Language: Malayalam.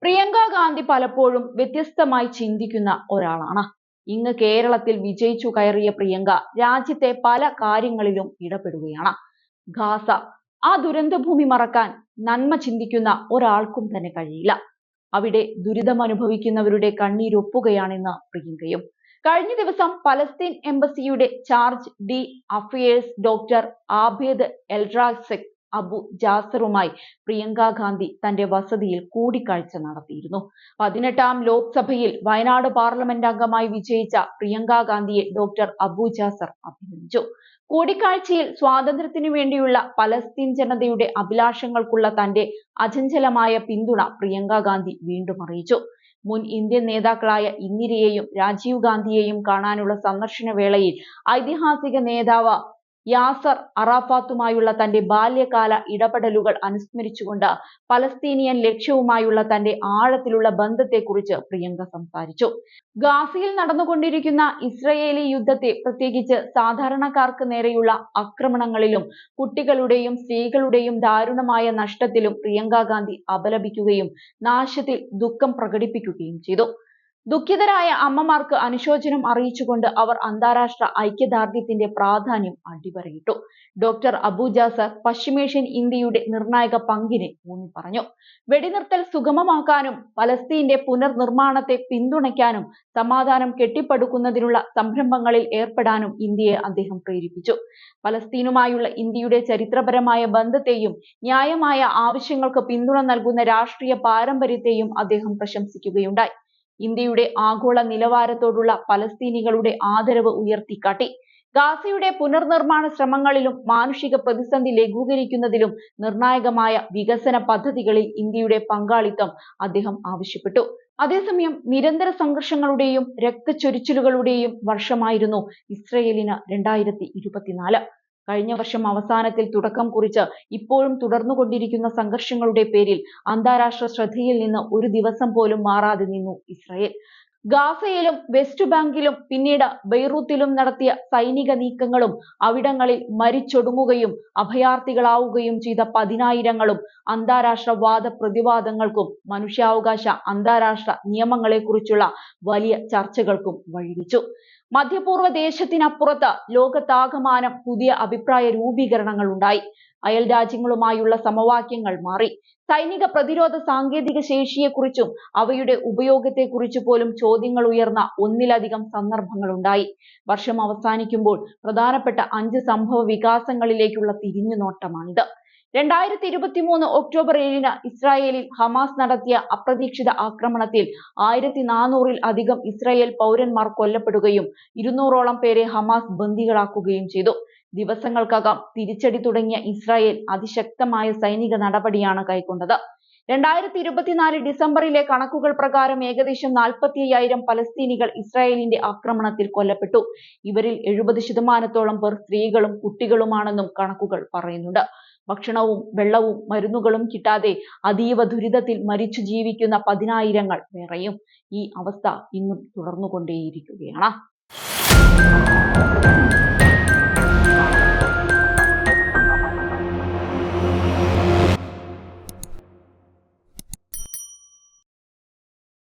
പ്രിയങ്ക ഗാന്ധി പലപ്പോഴും വ്യത്യസ്തമായി ചിന്തിക്കുന്ന ഒരാളാണ്. ഇങ്ങ് കേരളത്തിൽ വിജയിച്ചു കയറിയ പ്രിയങ്ക രാജ്യത്തെ പല കാര്യങ്ങളിലും ഇടപെടുകയാണ്. ഗാസ, ആ ദുരന്തഭൂമി മറക്കാൻ നന്മ ചിന്തിക്കുന്ന ഒരാൾക്കും തന്നെ കഴിയില്ല. അവിടെ ദുരിതമനുഭവിക്കുന്നവരുടെ കണ്ണീരൊപ്പുകയാണെന്ന് പ്രിയങ്കയും. കഴിഞ്ഞ ദിവസം പലസ്തീൻ എംബസിയുടെ charge d affaires doctor Abed Elrazeq Abu ജാസറുമായി പ്രിയങ്ക ഗാന്ധി തന്റെ വസതിയിൽ കൂടിക്കാഴ്ച നടത്തിയിരുന്നു. 18ാം ലോക്സഭയിൽ വയനാട് പാർലമെന്റ് അംഗമായി വിജയിച്ച പ്രിയങ്ക ഗാന്ധിയെ ഡോക്ടർ അബു ജാസർ അഭിനന്ദിച്ചു. കൂടിക്കാഴ്ചയിൽ സ്വാതന്ത്ര്യത്തിനു വേണ്ടിയുള്ള പലസ്തീൻ ജനതയുടെ അഭിലാഷങ്ങൾക്കുള്ള തന്റെ അചഞ്ചലമായ പിന്തുണ പ്രിയങ്ക ഗാന്ധി വീണ്ടും അറിയിച്ചു. മുൻ ഇന്ത്യൻ നേതാക്കളായ ഇന്ദിരയെയും രാജീവ് ഗാന്ധിയെയും കാണാനുള്ള സന്ദർശന വേളയിൽ ഐതിഹാസിക നേതാവ് യാസർ അറാഫാത്തുമായുള്ള തന്റെ ബാല്യകാല ഇടപെടലുകൾ അനുസ്മരിച്ചുകൊണ്ട് പലസ്തീനിയൻ ലക്ഷ്യവുമായുള്ള തന്റെ ആഴത്തിലുള്ള ബന്ധത്തെക്കുറിച്ച് പ്രിയങ്ക സംസാരിച്ചു. ഗാസയിൽ നടന്നുകൊണ്ടിരിക്കുന്ന ഇസ്രയേലി യുദ്ധത്തെ, പ്രത്യേകിച്ച് സാധാരണക്കാർക്ക് നേരെയുള്ള ആക്രമണങ്ങളിലും കുട്ടികളുടെയും സ്ത്രീകളുടെയും ദാരുണമായ നഷ്ടത്തിലും പ്രിയങ്ക ഗാന്ധി അപലപിക്കുകയും നാശത്തിൽ ദുഃഖം പ്രകടിപ്പിക്കുകയും ചെയ്തു. ദുഃഖിതരായ അമ്മമാർക്ക് അനുശോചനം അറിയിച്ചുകൊണ്ട് അവർ അന്താരാഷ്ട്ര ഐക്യദാർഢ്യത്തിന്റെ പ്രാധാന്യം അടിവരയിട്ടു. ഡോക്ടർ അബു ജാസർ പശ്ചിമേഷ്യൻ ഇന്ത്യയുടെ നിർണായക പങ്കിനെ ഊന്നി പറഞ്ഞു. വെടിനിർത്തൽ സുഗമമാക്കാനും പലസ്തീന്റെ പുനർനിർമ്മാണത്തെ പിന്തുണയ്ക്കാനും സമാധാനം കെട്ടിപ്പടുക്കുന്നതിനുള്ള സംരംഭങ്ങളിൽ ഏർപ്പെടാനും ഇന്ത്യയെ അദ്ദേഹം പ്രേരിപ്പിച്ചു. പലസ്തീനുമായുള്ള ഇന്ത്യയുടെ ചരിത്രപരമായ ബന്ധത്തെയും ന്യായമായ ആവശ്യങ്ങൾക്ക് പിന്തുണ നൽകുന്ന രാഷ്ട്രീയ പാരമ്പര്യത്തെയും അദ്ദേഹം പ്രശംസിക്കുകയുണ്ടായി. ഇന്ത്യയുടെ ആഗോള നിലവാരത്തോടുള്ള പലസ്തീനികളുടെ ആദരവ് ഉയർത്തിക്കാട്ടി. ഗാസയുടെ പുനർനിർമ്മാണ ശ്രമങ്ങളിലും മാനുഷിക പ്രതിസന്ധി ലഘൂകരിക്കുന്നതിലും നിർണായകമായ വികസന പദ്ധതികളിൽ ഇന്ത്യയുടെ പങ്കാളിത്തം അദ്ദേഹം ആവശ്യപ്പെട്ടു. അതേസമയം നിരന്തര സംഘർഷങ്ങളുടെയും രക്തച്ചൊരിച്ചിലുകളുടെയും വർഷമായിരുന്നു ഇസ്രയേലിന് 2024. കഴിഞ്ഞ വർഷം അവസാനത്തിൽ തുടക്കം കുറിച്ച് ഇപ്പോഴും തുടർന്നുകൊണ്ടിരിക്കുന്ന സംഘർഷങ്ങളുടെ പേരിൽ അന്താരാഷ്ട്ര ശ്രദ്ധയിൽ നിന്ന് ഒരു ദിവസം പോലും മാറാതെ നിന്നു ഇസ്രയേൽ. ഗാസയിലും വെസ്റ്റ് ബാങ്കിലും പിന്നീട് ബെയ്റൂത്തിലും നടത്തിയ സൈനിക നീക്കങ്ങളും അവിടങ്ങളിൽ മരിച്ചൊടുങ്ങുകയും അഭയാർത്ഥികളാവുകയും ചെയ്ത പതിനായിരങ്ങളും അന്താരാഷ്ട്ര വാദപ്രതിവാദങ്ങൾക്കും മനുഷ്യാവകാശ അന്താരാഷ്ട്ര നിയമങ്ങളെക്കുറിച്ചുള്ള വലിയ ചർച്ചകൾക്കും വഴിവെച്ചു. മധ്യപൂർവ്വ ദേശത്തിനപ്പുറത്ത് ലോകത്താകമാനം പുതിയ അഭിപ്രായ രൂപീകരണങ്ങൾ ഉണ്ടായി. അയൽ രാജ്യങ്ങളുമായുള്ള സമവാക്യങ്ങൾ മാറി. സൈനിക പ്രതിരോധ സാങ്കേതിക ശേഷിയെക്കുറിച്ചും അവയുടെ ഉപയോഗത്തെക്കുറിച്ചു പോലും ചോദ്യങ്ങൾ ഉയർന്ന ഒന്നിലധികം സന്ദർഭങ്ങളുണ്ടായി. വർഷം അവസാനിക്കുമ്പോൾ പ്രധാനപ്പെട്ട 5 സംഭവ വികാസങ്ങളിലേക്കുള്ള തിരിഞ്ഞുനോട്ടമാണിത്. 2023 ഒക്ടോബർ 7 ഇസ്രായേലിൽ ഹമാസ് നടത്തിയ അപ്രതീക്ഷിത ആക്രമണത്തിൽ 1400-ൽ അധികം ഇസ്രായേൽ പൗരന്മാർ കൊല്ലപ്പെടുകയും 200ഓളം പേരെ ഹമാസ് ബന്ദികളാക്കുകയും ചെയ്തു. ദിവസങ്ങൾക്കകം തിരിച്ചടി തുടങ്ങിയ ഇസ്രായേൽ അതിശക്തമായ സൈനിക നടപടിയാണ് കൈക്കൊണ്ടത്. 2024 ഡിസംബറിലെ കണക്കുകൾ പ്രകാരം ഏകദേശം 45,000 പലസ്തീനികൾ ഇസ്രായേലിന്റെ ആക്രമണത്തിൽ കൊല്ലപ്പെട്ടു. ഇവരിൽ 70% പേർ സ്ത്രീകളും കുട്ടികളുമാണെന്നും കണക്കുകൾ പറയുന്നുണ്ട്. ഭക്ഷണവും വെള്ളവും മരുന്നുകളും കിട്ടാതെ അതീവ ദുരിതത്തിൽ മരിച്ചു ജീവിക്കുന്ന പതിനായിരങ്ങൾ വേറെയും. ഈ അവസ്ഥ ഇന്നും തുടർന്നുകൊണ്ടേയിരിക്കുകയാണ്.